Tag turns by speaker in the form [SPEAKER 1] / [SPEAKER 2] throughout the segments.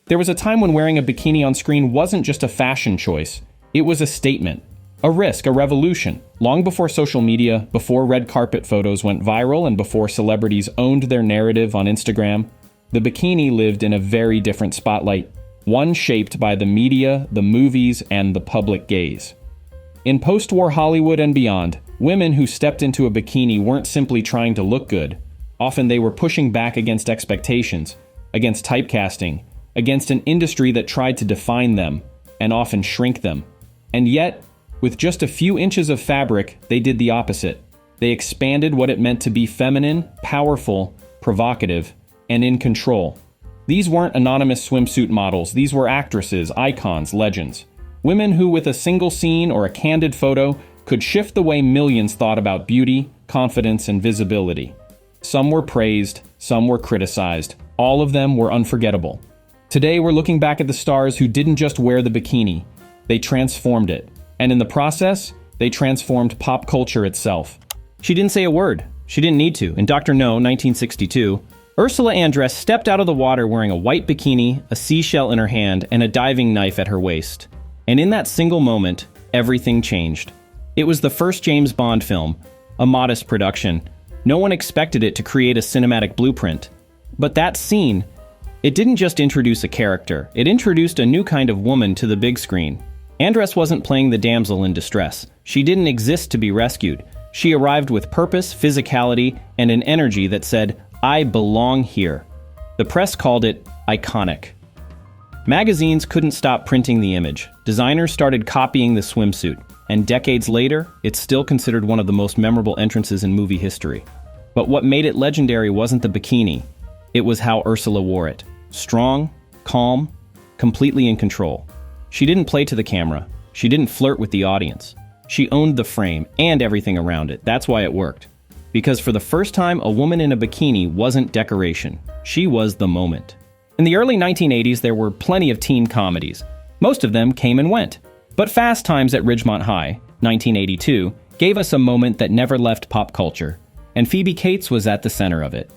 [SPEAKER 1] There was a time when wearing a bikini on screen wasn't just a fashion choice. It was a statement, a risk, a revolution. Long before social media, before red carpet photos went viral, and before celebrities owned their narrative on Instagram, the bikini lived in a very different spotlight, one shaped by the media, the movies, and the public gaze. In post-war Hollywood and beyond, women who stepped into a bikini weren't simply trying to look good. Often they were pushing back against expectations, against typecasting, against an industry that tried to define them, and often shrink them. And yet, with just a few inches of fabric, they did the opposite. They expanded what it meant to be feminine, powerful, provocative, and in control. These weren't anonymous swimsuit models. These were actresses, icons, legends. Women who, with a single scene or a candid photo, could shift the way millions thought about beauty, confidence, and visibility. Some were praised, some were criticized. All of them were unforgettable. Today, we're looking back at the stars who didn't just wear the bikini. They transformed it. And in the process, they transformed pop culture itself. She didn't say a word. She didn't need to. In Dr. No, 1962, Ursula Andress stepped out of the water wearing a white bikini, a seashell in her hand, and a diving knife at her waist. And in that single moment, everything changed. It was the first James Bond film, a modest production. No one expected it to create a cinematic blueprint. But that scene, it didn't just introduce a character, it introduced a new kind of woman to the big screen. Andress wasn't playing the damsel in distress. She didn't exist to be rescued. She arrived with purpose, physicality, and an energy that said, "I belong here." The press called it iconic. Magazines couldn't stop printing the image. Designers started copying the swimsuit, and decades later, it's still considered one of the most memorable entrances in movie history. But what made it legendary wasn't the bikini. It was how Ursula wore it. Strong, calm, completely in control. She didn't play to the camera. She didn't flirt with the audience. She owned the frame and everything around it. That's why it worked. Because for the first time, a woman in a bikini wasn't decoration. She was the moment. In the early 1980s, there were plenty of teen comedies. Most of them came and went. But Fast Times at Ridgemont High, 1982, gave us a moment that never left pop culture. And Phoebe Cates was at the center of it.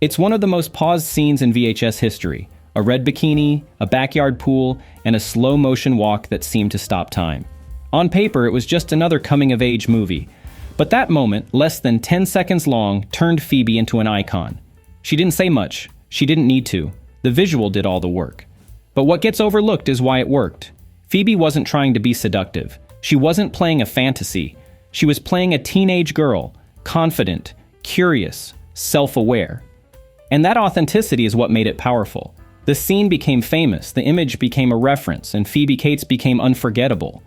[SPEAKER 1] It's one of the most paused scenes in VHS history. A red bikini, a backyard pool, and a slow-motion walk that seemed to stop time. On paper, it was just another coming-of-age movie. But that moment, less than 10 seconds long, turned Phoebe into an icon. She didn't say much. She didn't need to. The visual did all the work. But what gets overlooked is why it worked. Phoebe wasn't trying to be seductive. She wasn't playing a fantasy. She was playing a teenage girl, confident, curious, self-aware. And that authenticity is what made it powerful. The scene became famous, the image became a reference, and Phoebe Cates became unforgettable.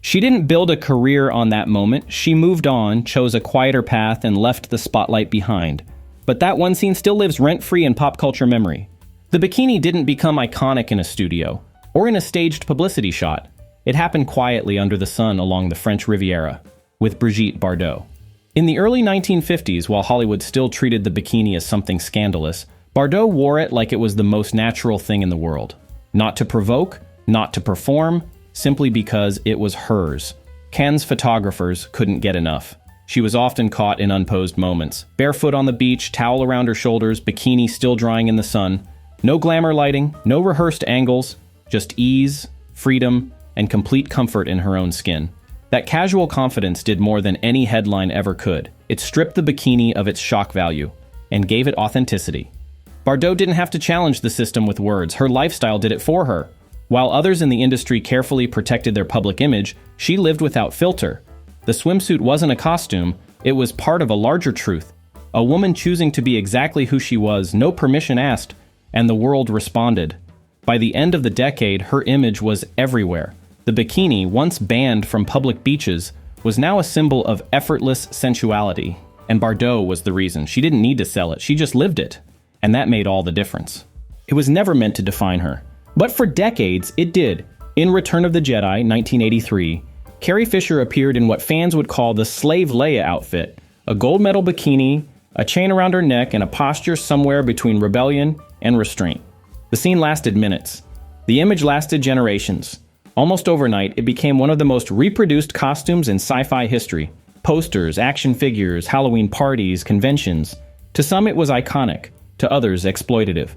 [SPEAKER 1] She didn't build a career on that moment. She moved on, chose a quieter path, and left the spotlight behind. But that one scene still lives rent-free in pop culture memory. The bikini didn't become iconic in a studio, or in a staged publicity shot. It happened quietly under the sun along the French Riviera, with Brigitte Bardot. In the early 1950s, while Hollywood still treated the bikini as something scandalous, Bardot wore it like it was the most natural thing in the world. Not to provoke, not to perform, simply because it was hers. Cannes photographers couldn't get enough. She was often caught in unposed moments. Barefoot on the beach, towel around her shoulders, bikini still drying in the sun. No glamour lighting, no rehearsed angles, just ease, freedom, and complete comfort in her own skin. That casual confidence did more than any headline ever could. It stripped the bikini of its shock value and gave it authenticity. Bardot didn't have to challenge the system with words. Her lifestyle did it for her. While others in the industry carefully protected their public image, she lived without filter. The swimsuit wasn't a costume, it was part of a larger truth. A woman choosing to be exactly who she was, no permission asked, and the world responded. By the end of the decade, her image was everywhere. The bikini, once banned from public beaches, was now a symbol of effortless sensuality. And Bardot was the reason. She didn't need to sell it, she just lived it. And that made all the difference. It was never meant to define her. But for decades, it did. In Return of the Jedi, 1983, Carrie Fisher appeared in what fans would call the Slave Leia outfit, a gold medal bikini, a chain around her neck, and a posture somewhere between rebellion and restraint. The scene lasted minutes. The image lasted generations. Almost overnight, it became one of the most reproduced costumes in sci-fi history. Posters, action figures, Halloween parties, conventions. To some, it was iconic. To others, exploitative.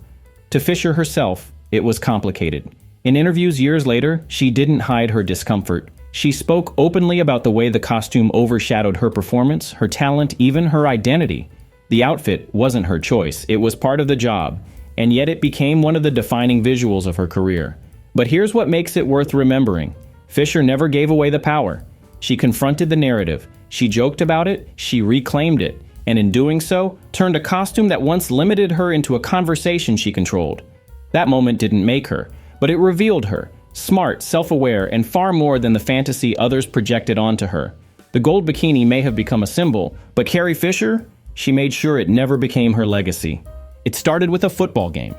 [SPEAKER 1] To Fisher herself, It was complicated. In interviews years later, she didn't hide her discomfort. She spoke openly about the way the costume overshadowed her performance, her talent, even her identity. The outfit wasn't her choice, it was part of the job, and yet it became one of the defining visuals of her career. But here's what makes it worth remembering. Fisher never gave away the power. She confronted the narrative, she joked about it, she reclaimed it, and in doing so, turned a costume that once limited her into a conversation she controlled. That moment didn't make her, but it revealed her, smart, self-aware, and far more than the fantasy others projected onto her. The gold bikini may have become a symbol, but Carrie Fisher, she made sure it never became her legacy. It started with a football game.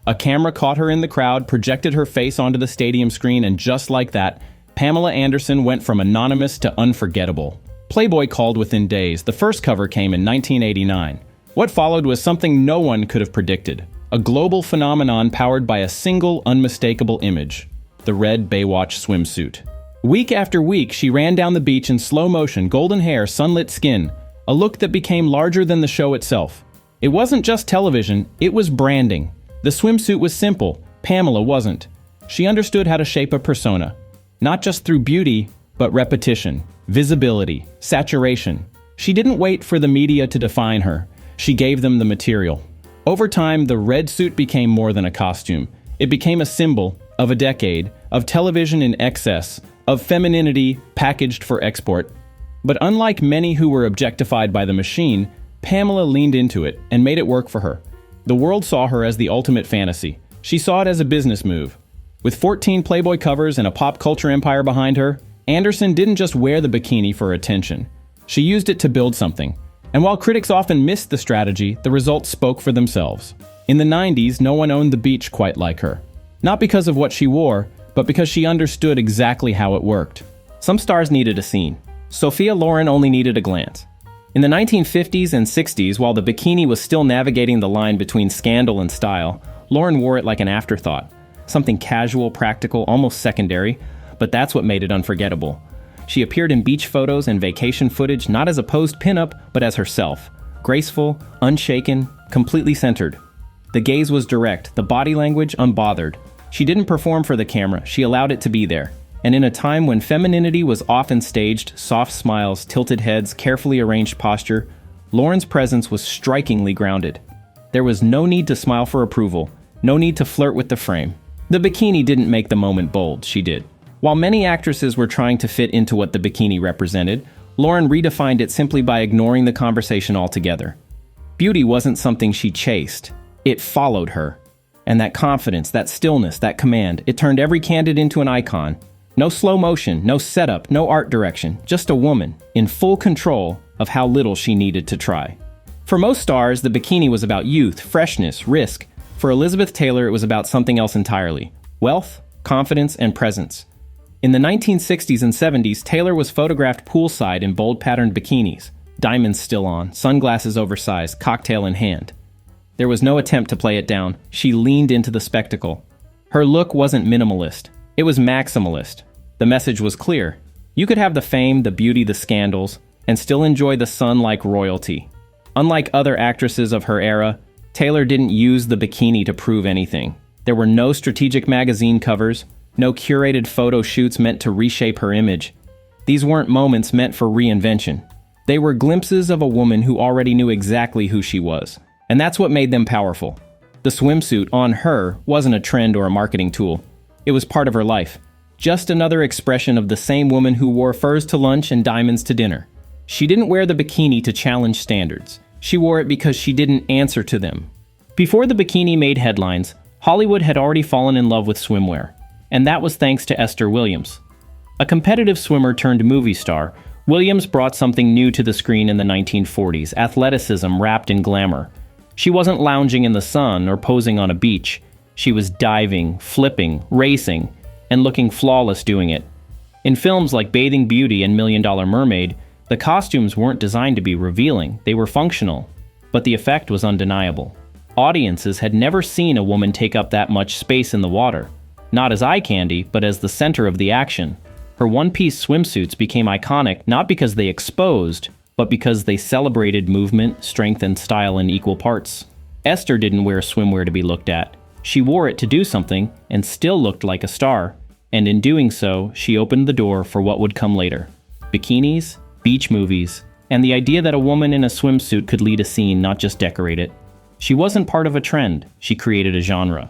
[SPEAKER 1] A camera caught her in the crowd, projected her face onto the stadium screen, and just like that, Pamela Anderson went from anonymous to unforgettable. Playboy called within days. The first cover came in 1989. What followed was something no one could have predicted. A global phenomenon powered by a single unmistakable image. The red Baywatch swimsuit. Week after week, she ran down the beach in slow motion, golden hair, sunlit skin, a look that became larger than the show itself. It wasn't just television, it was branding. The swimsuit was simple, Pamela wasn't. She understood how to shape a persona, not just through beauty, but repetition, visibility, saturation. She didn't wait for the media to define her, she gave them the material. Over time, the red suit became more than a costume. It became a symbol of a decade, of television in excess, of femininity packaged for export. But unlike many who were objectified by the machine, Pamela leaned into it and made it work for her. The world saw her as the ultimate fantasy. She saw it as a business move. With 14 Playboy covers and a pop culture empire behind her, Anderson didn't just wear the bikini for attention. She used it to build something. And while critics often missed the strategy, the results spoke for themselves. In the 90s, no one owned the beach quite like her. Not because of what she wore, but because she understood exactly how it worked. Some stars needed a scene. Sophia Loren only needed a glance. In the 1950s and 60s, while the bikini was still navigating the line between scandal and style, Loren wore it like an afterthought. Something casual, practical, almost secondary, but that's what made it unforgettable. She appeared in beach photos and vacation footage not as a posed pinup, but as herself. Graceful, unshaken, completely centered. The gaze was direct, the body language unbothered. She didn't perform for the camera, she allowed it to be there. And in a time when femininity was often staged, soft smiles, tilted heads, carefully arranged posture, Loren's presence was strikingly grounded. There was no need to smile for approval, no need to flirt with the frame. The bikini didn't make the moment bold, she did. While many actresses were trying to fit into what the bikini represented, Loren redefined it simply by ignoring the conversation altogether. Beauty wasn't something she chased, it followed her. And that confidence, that stillness, that command, it turned every candid into an icon. No slow motion, no setup, no art direction, just a woman, in full control of how little she needed to try. For most stars, the bikini was about youth, freshness, risk. For Elizabeth Taylor, it was about something else entirely. Wealth, confidence, and presence. In the 1960s and 70s, Taylor was photographed poolside in bold-patterned bikinis, diamonds still on, sunglasses oversized, cocktail in hand. There was no attempt to play it down. She leaned into the spectacle. Her look wasn't minimalist. It was maximalist. The message was clear. You could have the fame, the beauty, the scandals, and still enjoy the sun like royalty. Unlike other actresses of her era, Taylor didn't use the bikini to prove anything. There were no strategic magazine covers, no curated photo shoots meant to reshape her image. These weren't moments meant for reinvention. They were glimpses of a woman who already knew exactly who she was. And that's what made them powerful. The swimsuit on her wasn't a trend or a marketing tool. It was part of her life. Just another expression of the same woman who wore furs to lunch and diamonds to dinner. She didn't wear the bikini to challenge standards. She wore it because she didn't answer to them. Before the bikini made headlines, Hollywood had already fallen in love with swimwear. And that was thanks to Esther Williams. A competitive swimmer turned movie star, Williams brought something new to the screen in the 1940s, athleticism wrapped in glamour. She wasn't lounging in the sun or posing on a beach. She was diving, flipping, racing, and looking flawless doing it. In films like Bathing Beauty and $1 Million Mermaid, the costumes weren't designed to be revealing, they were functional. But the effect was undeniable. Audiences had never seen a woman take up that much space in the water. Not as eye candy, but as the center of the action. Her one-piece swimsuits became iconic not because they exposed, but because they celebrated movement, strength, and style in equal parts. Esther didn't wear swimwear to be looked at. She wore it to do something and still looked like a star. And in doing so, she opened the door for what would come later. Bikinis, beach movies, and the idea that a woman in a swimsuit could lead a scene, not just decorate it. She wasn't part of a trend, she created a genre.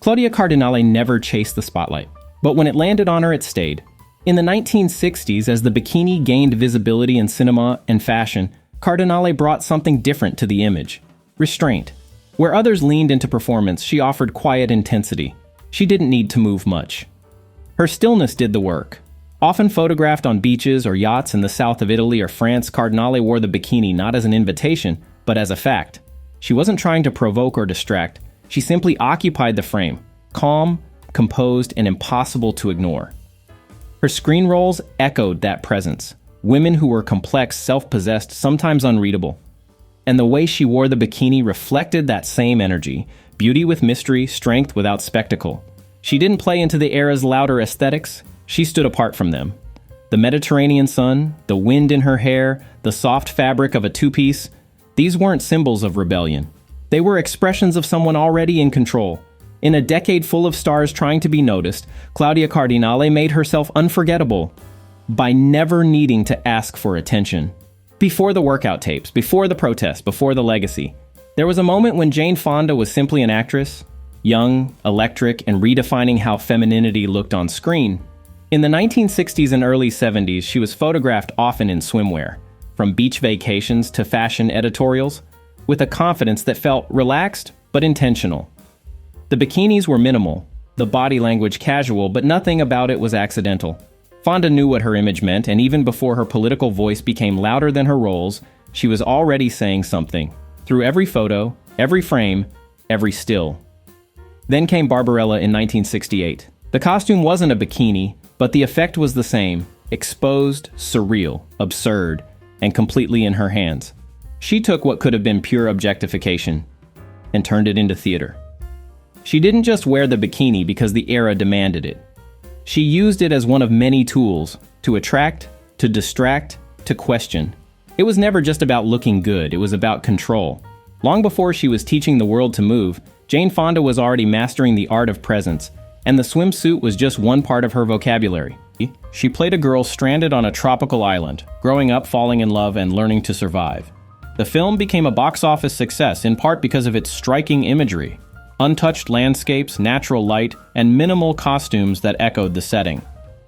[SPEAKER 1] Claudia Cardinale never chased the spotlight, but when it landed on her, it stayed. In the 1960s, as the bikini gained visibility in cinema and fashion, Cardinale brought something different to the image: restraint. Where others leaned into performance, she offered quiet intensity. She didn't need to move much. Her stillness did the work. Often photographed on beaches or yachts in the south of Italy or France, Cardinale wore the bikini not as an invitation, but as a fact. She wasn't trying to provoke or distract. She simply occupied the frame, calm, composed, and impossible to ignore. Her screen roles echoed that presence. Women who were complex, self-possessed, sometimes unreadable. And the way she wore the bikini reflected that same energy: beauty with mystery, strength without spectacle. She didn't play into the era's louder aesthetics. She stood apart from them. The Mediterranean sun, the wind in her hair, the soft fabric of a two-piece, these weren't symbols of rebellion. They were expressions of someone already in control. In a decade full of stars trying to be noticed, Claudia Cardinale made herself unforgettable by never needing to ask for attention. Before the workout tapes, before the protest, before the legacy, there was a moment when Jane Fonda was simply an actress, young, electric, and redefining how femininity looked on screen. In the 1960s and early 70s, she was photographed often in swimwear, from beach vacations to fashion editorials, with a confidence that felt relaxed but intentional. The bikinis were minimal, the body language casual, but nothing about it was accidental. Fonda knew what her image meant, and even before her political voice became louder than her roles, she was already saying something, through every photo, every frame, every still. Then came Barbarella in 1968. The costume wasn't a bikini, but the effect was the same: exposed, surreal, absurd, and completely in her hands. She took what could have been pure objectification and turned it into theater. She didn't just wear the bikini because the era demanded it. She used it as one of many tools to attract, to distract, to question. It was never just about looking good, it was about control. Long before she was teaching the world to move, Jane Fonda was already mastering the art of presence, and the swimsuit was just one part of her vocabulary. She played a girl stranded on a tropical island, growing up, falling in love, and learning to survive. The film became a box office success in part because of its striking imagery: untouched landscapes, natural light, and minimal costumes that echoed the setting.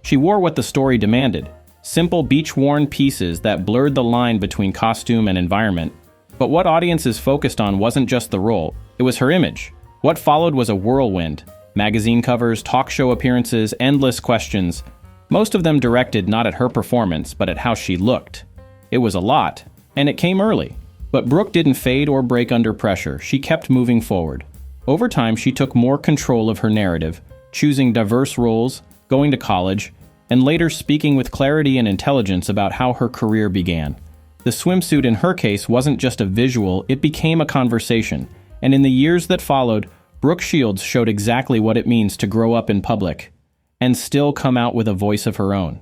[SPEAKER 1] She wore what the story demanded: simple beach-worn pieces that blurred the line between costume and environment. But what audiences focused on wasn't just the role, it was her image. What followed was a whirlwind: magazine covers, talk show appearances, endless questions, most of them directed not at her performance, but at how she looked. It was a lot, and it came early. But Brooke didn't fade or break under pressure. She kept moving forward. Over time, she took more control of her narrative, choosing diverse roles, going to college, and later speaking with clarity and intelligence about how her career began. The swimsuit in her case wasn't just a visual, it became a conversation. And in the years that followed, Brooke Shields showed exactly what it means to grow up in public and still come out with a voice of her own.